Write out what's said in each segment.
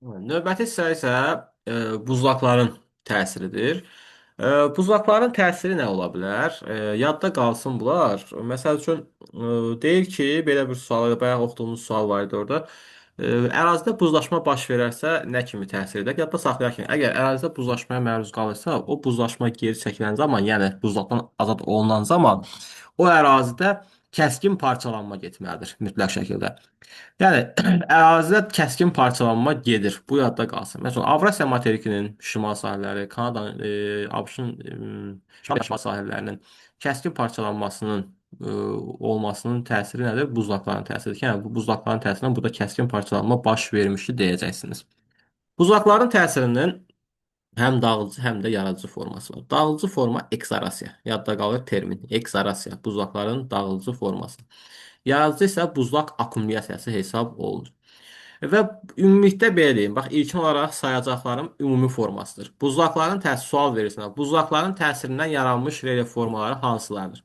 Növbəti hissə isə buzlaqların təsiridir. Buzlaqların təsiri nə ola bilər? Yadda qalsın bunlar. Məsəl üçün deyir ki, belə bir sual, bayaq oxuduğumuz sual var idi orada. Ərazidə buzlaşma baş verərsə nə kimi təsir edər? Yadda saxlayaq ki, əgər ərazidə buzlaşmaya məruz qalırsa, o buzlaşma geri çəkilən zaman, yəni buzlaqdan azad olunan zaman o ərazidə kəskin parçalanma getməlidir mütləq şəkildə. Yəni ərazidə kəskin parçalanma gedir. Bu yadda qalsın. Məsələn, Avrasiya materikinin şimal sahilləri, Kanadanın, ABŞ-ın şimal sahillərinin kəskin parçalanmasının olmasının təsiri nədir? Buzlaqların təsiridir. Yəni bu buzlaqların təsirindən burada kəskin parçalanma baş vermişdi deyəcəksiniz. Buzlaqların təsirinin həm dağıdıcı, həm də yaradıcı forması var. Dağıdıcı forma ekzarasiya. Yadda qalır termin. Ekzarasiya. Buzlaqların dağıdıcı forması. Yaradıcı isə buzlaq akkumulyasiyası hesab olunur. Və ümumilikdə belə deyim, bax ilkin olaraq sayacaqlarım ümumi formasıdır. Buzlaqların təsiri sual verirsən. Buzlaqların təsirindən yaranmış relyef formaları hansılardır?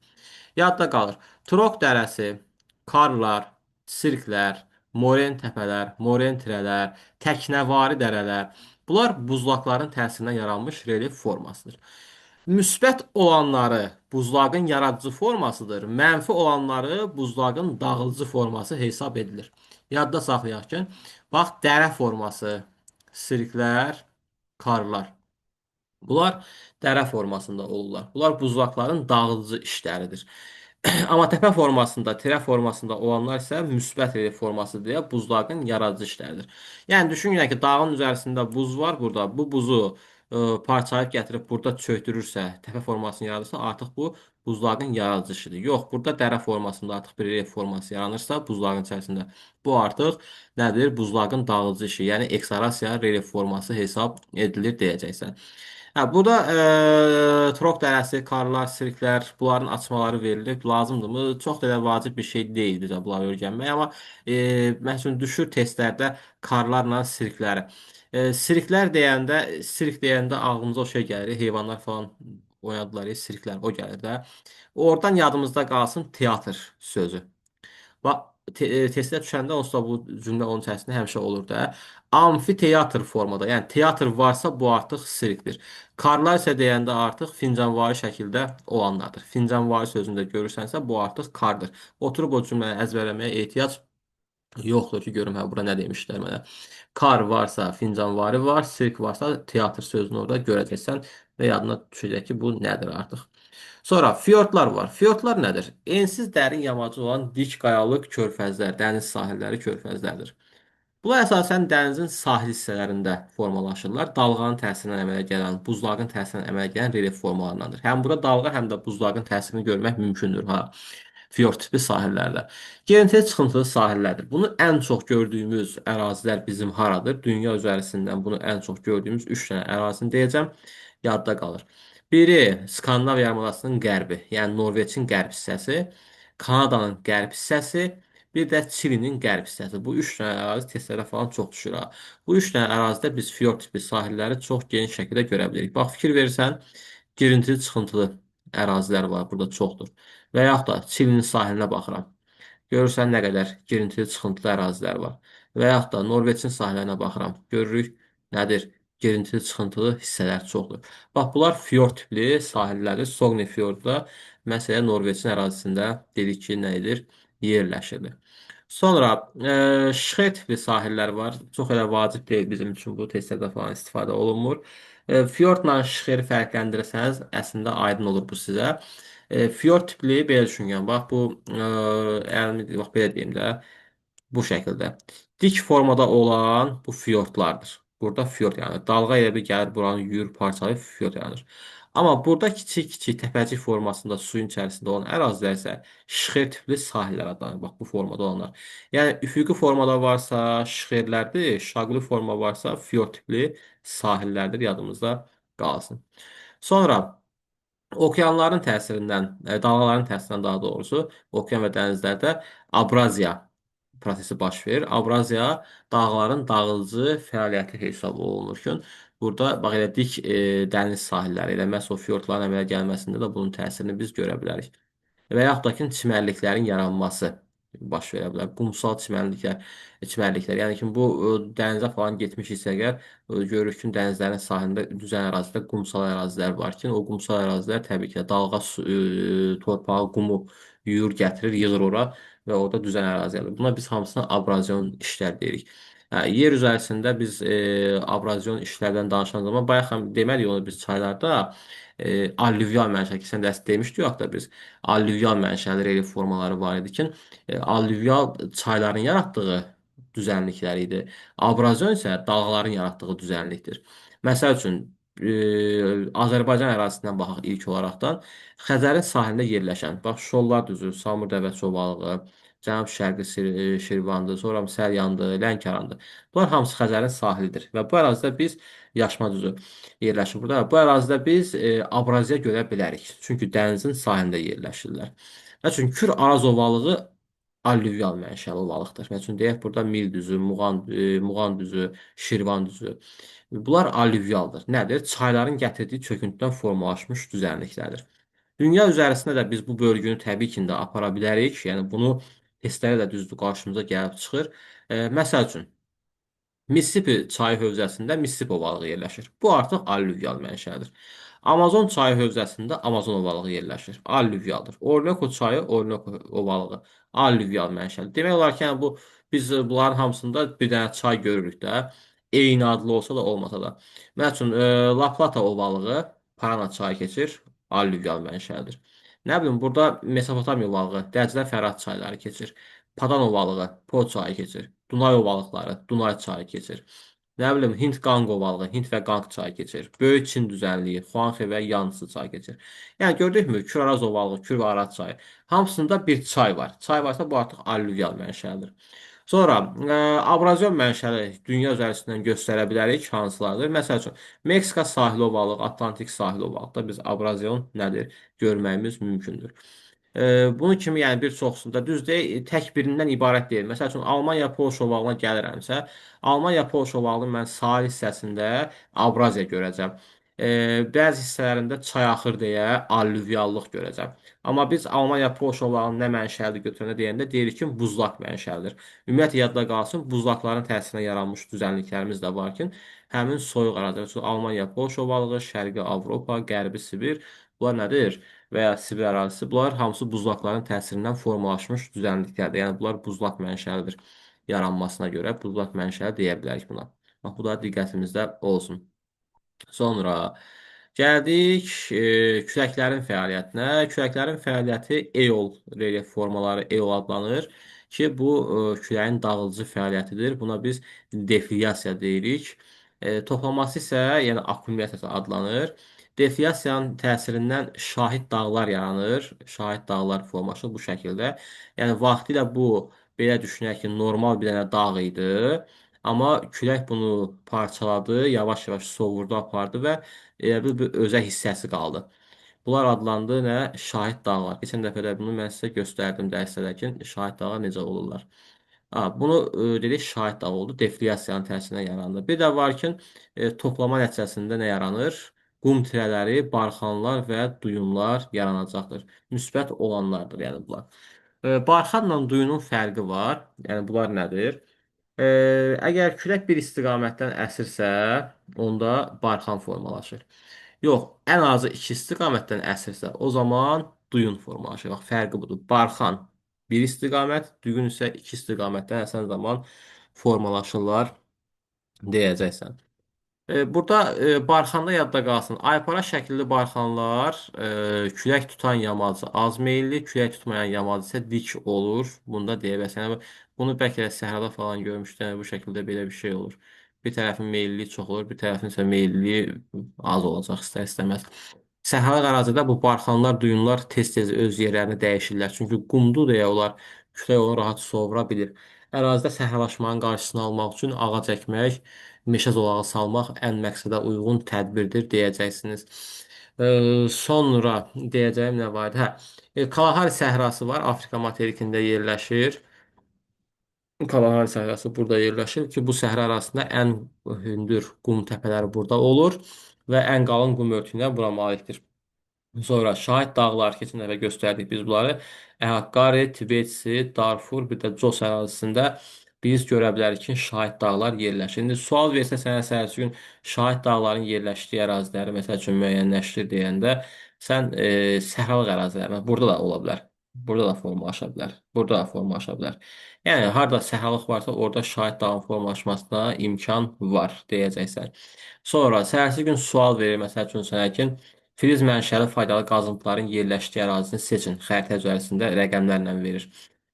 Yadda qalır. Trok dərəsi, karlar, sirklər, moren təpələr, moren tirələr, təknəvari dərələr. Bunlar buzlaqların təsirindən yaranmış relyef formasıdır. Müsbət olanları buzlağın yaradıcı formasıdır. Mənfi olanları buzlağın dağıdıcı forması hesab edilir. Yadda saxlayaq ki, bax dərə forması, sirklər, karlar. Bunlar dərə formasında olurlar. Bunlar buzlaqların dağıdıcı işləridir. Amma təpə formasında, tirə formasında olanlar isə müsbət relyef forması deyə buzlağın yaradıcı işləridir. Yəni düşünün ki, dağın üzərisində buz var burada. Bu buzu parçalayıb gətirib burada çökdürürsə, təpə formasını yaradırsa, artıq bu buzlağın yaradıcı işidir. Yox, burada dərə formasında artıq bir relyef forması yaranırsa buzlağın içərisində, bu artıq nədir? Buzlağın dağıdıcı işi, yəni eksalasiya relyef forması hesab edilir deyəcəksən. Hə, burada Trok dərəsi, karlar, sirklər, bunların açmaları verilib. Lazımdırmı? Çox da elə vacib bir şey deyil bizə bunları öyrənmək, amma məsələn düşür testlərdə karlarla sirkləri. Sirk deyəndə ağlımıza o şey gəlir, heyvanlar falan oynadılar, sirklər o gəlir də. Oradan yadımızda qalsın teatr sözü. Bax, testə düşəndə onsuz da bu cümlə onun içərisində həmişə olur da. Amfiteatr formada, yəni teatr varsa bu artıq sirkdir. Karlar isə deyəndə artıq fincanvari şəkildə olanlardır. Fincanvari sözünü də görürsənsə bu artıq kardır. Oturub o cümləni əzbərləməyə ehtiyac yoxdur ki, görüm hə bura nə demişlər mənə. Kar varsa fincanvari var, sirk varsa teatr sözünü orada görəcəksən və yadına düşəcək ki, bu nədir artıq. Sonra fiordlar var. Fiordlar nədir? Ensiz dərin yamacı olan dik qayalıq körfəzlər, dəniz sahilləri körfəzlərdir. Bunlar əsasən dənizin sahil hissələrində formalaşırlar. Dalğanın təsirindən əmələ gələn, buzlağın təsirindən əmələ gələn relyef formalarındandır. Həm burada dalğa, həm də buzlağın təsirini görmək mümkündür ha. Fiord tipi sahillərdə. Girintili çıxıntılı sahillərdir. Bunu ən çox gördüyümüz ərazilər bizim haradır? Dünya üzərisindən bunu ən çox gördüyümüz 3 dənə ərazini deyəcəm. Yadda qalır. Biri Skandinav yarımadasının qərbi, yəni Norveçin qərb hissəsi, Kanadanın qərb hissəsi, bir də Çilinin qərb hissəsi. Bu 3 dənə ərazi testlərə falan çox düşür ha. Bu 3 dənə ərazidə biz fiord tipi sahilləri çox geniş şəkildə görə bilirik. Bax fikir verirsən, girintili çıxıntılı ərazilər var, burada çoxdur. Və yaxud da Çilinin sahilinə baxıram. Görürsən nə qədər girintili çıxıntılı ərazilər var. Və yaxud da Norveçin sahillərinə baxıram. Görürük nədir? Girintili çıxıntılı hissələr çoxdur. Bax bunlar fiord tipli sahillərdir. Sogne fiordu da məsələ Norveçin ərazisində dedik ki, nə edir? Yerləşirdi. Sonra şixə tipli sahillər var. Çox elə vacib deyil bizim üçün bu testlərdə falan istifadə olunmur. Fiordla şixeri fərqləndirsəniz, əslində aydın olur bu sizə. Fiord tipli belə düşünün. Bax bu bax belə deyim də bu şəkildə. Dik formada olan bu fiordlardır. Burada fiord yaranır. Dalğa ilə bir gəlir buranı yuyur, parçalayıb fiord yaranır. Amma burada kiçik-kiçik təpəcik formasında suyun içərisində olan ərazilər isə şixer tipli sahillər adlanır. Bax bu formada olanlar. Yəni üfüqi formada varsa şixerlərdir, şaqlı forma varsa fiord tipli sahillərdir yadımızda qalsın. Sonra okeanların təsirindən, dalğaların təsirindən daha doğrusu, okean və dənizlərdə abraziya prosesi baş verir. Abraziya dağların dağıdıcı fəaliyyəti hesab olunur ki, burada bax elə dik dəniz sahilləri ilə məhz o fiordların əmələ gəlməsində də bunun təsirini biz görə bilərik. Və yaxud da ki, çimərliklərin yaranması. baş verə bilər. Qumsal çimərliklər. Yəni ki, bu dənizə falan getmişiksə əgər, görürük ki, dənizlərin sahilində düzən ərazidə qumsal ərazilər var ki, o qumsal ərazilər təbii ki, dalğa su, torpağı, qumu yuyur, gətirir, yığır ora və orada düzən ərazi yadır. Buna biz hamısına abrazyon işlər deyirik. Hə, yer üzərisində biz abrazyon işlərdən danışan zaman bayaq demədik onu biz çaylarda allüvyal mənşə ki, sən də demişdik haqqda biz allüvyal mənşəli relyef formaları var idi ki, allüvyal çayların yaratdığı düzənliklər idi. Abrazyon isə dağların yaratdığı düzənlikdir. Məsəl üçün Azərbaycan ərazisindən baxaq ilk olaraqdan Xəzərin sahilində yerləşən, bax Şollar düzü, Samur Dəvəçi ovalığı, Cənub-Şərqi Şirvandır, sonra Səlyandır, Lənkərandır. Bunlar hamısı Xəzərin sahilidir və bu ərazidə biz Yaşma düzü yerləşir burada. Bu ərazidə biz abraziya görə bilərik. Çünki dənizin sahilində yerləşirlər. Çünki Kür-Araz ovalığı allüvyal mənşəli ovalıqdır. Məsələn, deyək burada Mil düzü, Muğan düzü, Şirvan düzü. Bunlar allüvyaldır. Nədir? Çayların gətirdiyi çöküntüdən formalaşmış düzənliklərdir. Dünya üzərisində də biz bu bölgünü təbii ki, də apara bilərik. Yəni bunu testlərə də düzdür qarşımıza gəlib çıxır. Məsəl üçün Missisipi çayı hövzəsində Missisipi ovalığı yerləşir. Bu artıq allüvyal mənşədir. Amazon çayı hövzəsində Amazon ovalığı yerləşir. Allüvyaldır. Orinoco çayı Orinoco ovalığı allüvyal mənşəli. Demək olar ki, yəni bu biz bunların hamısında bir dənə çay görürük də. Eyni adlı olsa da olmasa da. Məsəl üçün La Plata ovalığı Parana çayı keçir. Allüvyal mənşəlidir. Nə bilim burada Mesopotamiya ovalığı, Dəclə Fərat çayları keçir. Padan ovalığı Po çayı keçir. Dunay ovalıqları Dunay çayı keçir. Nə bilim Hind-Qanq ovalığı Hind və Qanq çayı keçir. Böyük Çin düzənliyi Xuanxe və Yansı çayı keçir. Yəni gördükmü Kür-Araz ovalığı, Kür və Araz çayı. Hamısında bir çay var. Çay varsa bu artıq allüvyal mənşəlidir. Sonra abrazyon mənşəli dünya üzərisindən göstərə bilərik hansılardır? Məsəl üçün Meksika sahili ovalığı, Atlantik sahili ovalıqda biz abrazyon nədir görməyimiz mümkündür. Bunun kimi yəni bir çoxsunda düzdür, tək birindən ibarət deyil. Məsəl üçün Almaniya Polşa ovalığına gəlirəmsə, Almaniya Polşa ovalığının mən sahil hissəsində abraziya görəcəm. Bəzi hissələrində çay axır deyə allüvyallıq görəcəm. Amma biz Almaniya Polşa ovalığının nə mənşəlidir götürəndə deyəndə deyirik ki, buzlaq mənşəlidir. Ümumiyyətlə yadda qalsın, buzlaqların təsirinə yaranmış düzənliklərimiz də var ki, həmin soyuq ərazidə, məsələn, Almaniya Polşa ovalığı, Şərqi Avropa, Qərbi Sibir, bunlar nədir? Və ya Sibir ərazisi, bunlar hamısı buzlaqların təsirindən formalaşmış düzənliklərdir. Yəni bunlar buzlaq mənşəlidir. Yaranmasına görə buzlaq mənşəli deyə bilərik buna. Bax, bu da diqqətimizdə olsun. Sonra gəldik küləklərin fəaliyyətinə. Küləklərin fəaliyyəti eol relyef formaları eol adlanır ki, bu küləyin dağıdıcı fəaliyyətidir. Buna biz deflyasiya deyirik. Toplaması isə yəni akkumulyasiya adlanır. Deflyasiyanın təsirindən şahid dağlar yaranır. Şahid dağlar formalaşır bu şəkildə. Yəni vaxtilə bu belə düşünək ki, normal bir dənə dağ idi. Amma külək bunu parçaladı, yavaş-yavaş sovurdu, apardı və elə bil bir özə hissəsi qaldı. Bunlar adlandı nə? Şahid dağlar. Keçən dəfə də bunu mən sizə göstərdim dərsdə ki, şahid dağlar necə olurlar. Bunu dedik şahid dağ oldu. Deflyasiyanın təsirindən yarandı. Bir də var ki, toplama nəticəsində nə yaranır? Qum tirələri, barxanlar və duyumlar yaranacaqdır. Müsbət olanlardır, yəni bunlar. Barxanla duyunun fərqi var. Yəni bunlar nədir? Əgər külək bir istiqamətdən əsirsə, onda barxan formalaşır. Yox, ən azı iki istiqamətdən əsirsə, o zaman duyun formalaşır. Bax, fərqi budur. Barxan bir istiqamət, duyun isə iki istiqamətdən əsən zaman formalaşırlar deyəcəksən. Burada barxanda yadda qalsın. Aypara şəkilli barxanlar külək tutan yamacı az meylli, külək tutmayan yamacı isə dik olur. Bunda deyə bilərsən. Yəni, bunu bəlkə də səhrada falan görmüşdüm. Yəni, bu şəkildə belə bir şey olur. Bir tərəfin meylliliyi çox olur, bir tərəfin isə meylliliyi az olacaq istər-istəməz. Səhralıq ərazidə bu barxanlar, duyumlar tez-tez öz yerlərini dəyişirlər. Çünki qumdur deyə onlar külək onu rahat sovura bilir. Ərazidə səhralaşmanın qarşısını almaq üçün ağac əkmək, meşə zolağı salmaq ən məqsədə uyğun tədbirdir deyəcəksiniz. Sonra deyəcəyim nə var idi? Hə, Kalahari səhrası var, Afrika materikində yerləşir. Kalahari səhrası burada yerləşir ki, bu səhra arasında ən hündür qum təpələri burada olur və ən qalın qum örtüyünə bura malikdir. Sonra Şahid dağları keçən dəfə göstərdik biz bunları. Hakkari, Tibetsi, Darfur, bir də Jos ərazisində biz görə bilərik ki, Şahid dağlar yerləşir. İndi sual versə sənə səhərsi gün Şahid dağların yerləşdiyi əraziləri məsəl üçün müəyyənləşdir deyəndə sən səhralıq ərazilər, burada da ola bilər. Burada da formalaşa bilər. Burada da formalaşa bilər. Yəni harda səhralıq varsa, orada Şahid dağın formalaşmasına imkan var deyəcəksən. Sonra səhərsi gün sual verir məsəl üçün sənə ki, filiz mənşəli faydalı qazıntıların yerləşdiyi ərazini seçin. Xəritə üzərisində rəqəmlərlə verir.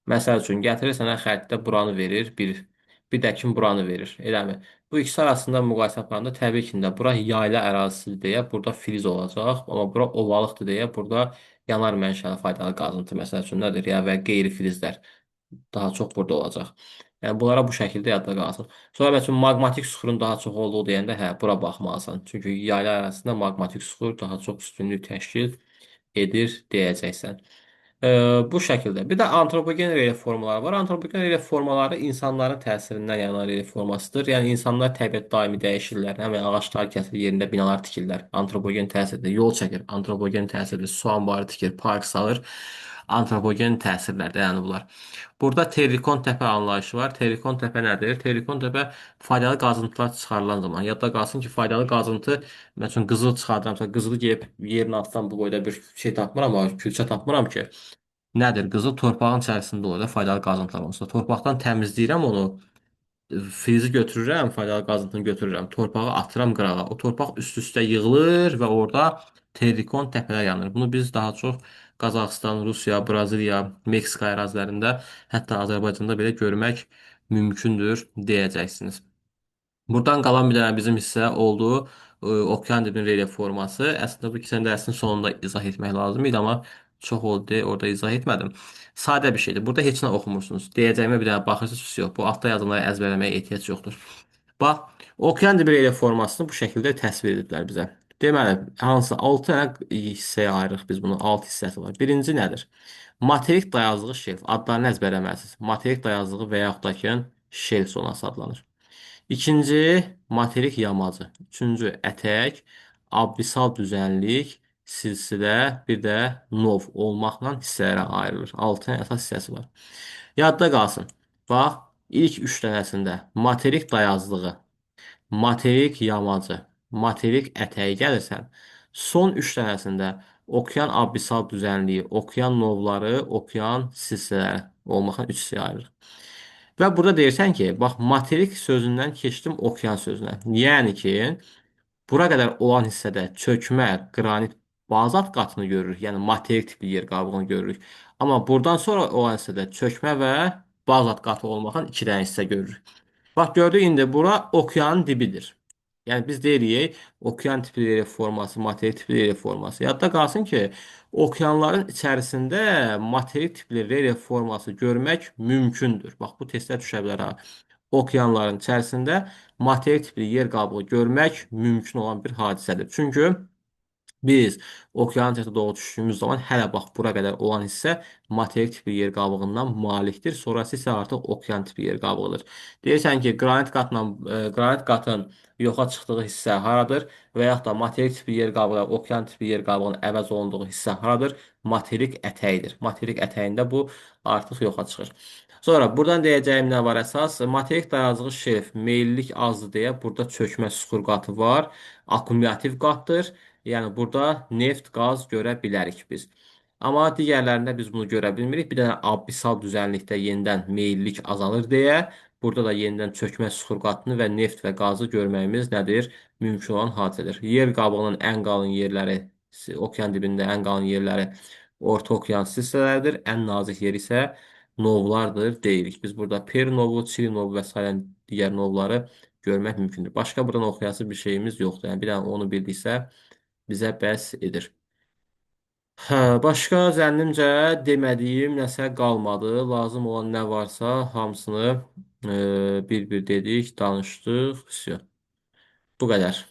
Məsəl üçün gətirir sənə xəritədə buranı verir, bir də ki buranı verir. Eləmi? Bu ikisi arasında müqayisə aparanda təbii ki də bura yayla ərazisidir deyə burada filiz olacaq, amma bura ovalıqdır deyə burada yanar mənşəli faydalı qazıntı məsəl üçün nədir ya və qeyri-filizlər daha çox burada olacaq. Yəni bunlara bu şəkildə yadda qalsın. Sonra məsələn maqmatik süxurun daha çox olduğu deyəndə hə bura baxmalısan. Çünki yayla ərazisində maqmatik süxur daha çox üstünlük təşkil edir deyəcəksən. Bu şəkildə. Bir də antropogen relyef formaları var. Antropogen relyef formaları insanların təsirindən yaranan relyef formasıdır. Yəni insanlar təbiət daimi dəyişirlər. Həmin ağaclar kəsilir, yerində binalar tikirlər. Antropogen təsirdə yol çəkir. Antropogen təsirdə su anbarı tikir, park salır. Antropogen təsirlərdə yəni bunlar. Burada terikon təpə anlayışı var. Terikon təpə nədir? Terikon təpə faydalı qazıntılar çıxarılan zaman. Yadda qalsın ki, faydalı qazıntı, məsələn, qızıl çıxardıramsa, qızılı geyib yerin altından bu boyda bir şey tapmıram, amma külçə tapmıram ki. Nədir? Qızıl torpağın içərisində olur da faydalı qazıntılar olsa. Torpaqdan təmizləyirəm onu, filizi götürürəm, faydalı qazıntını götürürəm, torpağı atıram qırağa. O torpaq üst-üstə yığılır və orada terikon təpələr yanır. Bunu biz daha çox Qazaxıstan, Rusiya, Braziliya, Meksika ərazilərində, hətta Azərbaycanda belə görmək mümkündür deyəcəksiniz. Buradan qalan bir dənə bizim hissə oldu. Okean dibinin relyef forması. Əslində bu ikisinin dərsinin sonunda izah etmək lazım idi, amma çox oldu deyə orada izah etmədim. Sadə bir şeydir. Burada heç nə oxumursunuz. Deyəcəyimə bir dənə baxırsınız, yox. Bu altda yazılanları əzbərləməyə ehtiyac yoxdur. Bax, okean dibi relyef formasını bu şəkildə təsvir ediblər bizə. Deməli, hansı 6 dənə hissəyə ayırırıq biz bunu. 6 hissəsi var. Birinci nədir? Materik dayazlığı şelf. Adlarını əzbərləməlisiniz. Materik dayazlığı və yaxud da ki, şelf zonası adlanır. İkinci materik yamacı. Üçüncü ətək, abbisal düzənlik, silsilə, bir də nov olmaqla hissələrə ayrılır. 6 dənə əsas hissəsi var. Yadda qalsın. Bax, ilk 3 dənəsində materik dayazlığı, materik yamacı, materik ətəyi gəlirsən. Son 3 dənəsində okean abbisal düzənliyi, okean novları, okean silsilələri olmaqla 3 hissəyə ayrılır. Və burada deyirsən ki, bax materik sözündən keçdim okean sözünə. Yəni ki, bura qədər olan hissədə çökmə, qranit, bazalt qatını görürük. Yəni materik tipli yer qabığını görürük. Amma buradan sonra olan hissədə çökmə və bazalt qatı olmaqla 2 dənə hissə görürük. Bax gördük indi bura okeanın dibidir. Yəni biz deyirik okean tipli relyef forması, materik tipli relyef forması. Yadda qalsın ki, okeanların içərisində materik tipli relyef forması görmək mümkündür. Bax bu testlər düşə bilər ha. Okeanların içərisində materik tipli yer qabığı görmək mümkün olan bir hadisədir. Çünki biz okean tərəfə doğru düşdüyümüz zaman hələ bax bura qədər olan hissə materik tipli yer qabığından malikdir. Sonrası isə artıq okean tipli yer qabığıdır. Deyirsən ki, qranit qatın yoxa çıxdığı hissə haradır və yaxud da materik tipli yer qabığı, okean tipli yer qabığının əvəz olunduğu hissə haradır? Materik ətəyidir. Materik ətəyində bu artıq yoxa çıxır. Sonra buradan deyəcəyim nə var əsas? Materik dayazığı şelf, meyillilik azdır deyə burada çökmə süxur qatı var. Akkumulyativ qatdır. Yəni burada neft, qaz görə bilərik biz. Amma digərlərində biz bunu görə bilmirik. Bir dənə abbisal düzənlikdə yenidən meyillik azalır deyə burada da yenidən çökmə süxur qatını və neft və qazı görməyimiz nədir? Mümkün olan hadisədir. Yer qabığının ən qalın yerləri, okean dibində ən qalın yerləri orta okean silsilələrdir. Ən nazik yer isə novlardır deyirik. Biz burada Perl novu, Çili novu və sairə digər novları görmək mümkündür. Başqa buradan oxuyası bir şeyimiz yoxdur. Yəni bir dənə onu bildiksə bizə bəs edir. Hə, başqa zənnimcə demədiyim nəsə qalmadı. Lazım olan nə varsa hamısını bir-bir dedik, danışdıq. Vəsiyo. Bu qədər.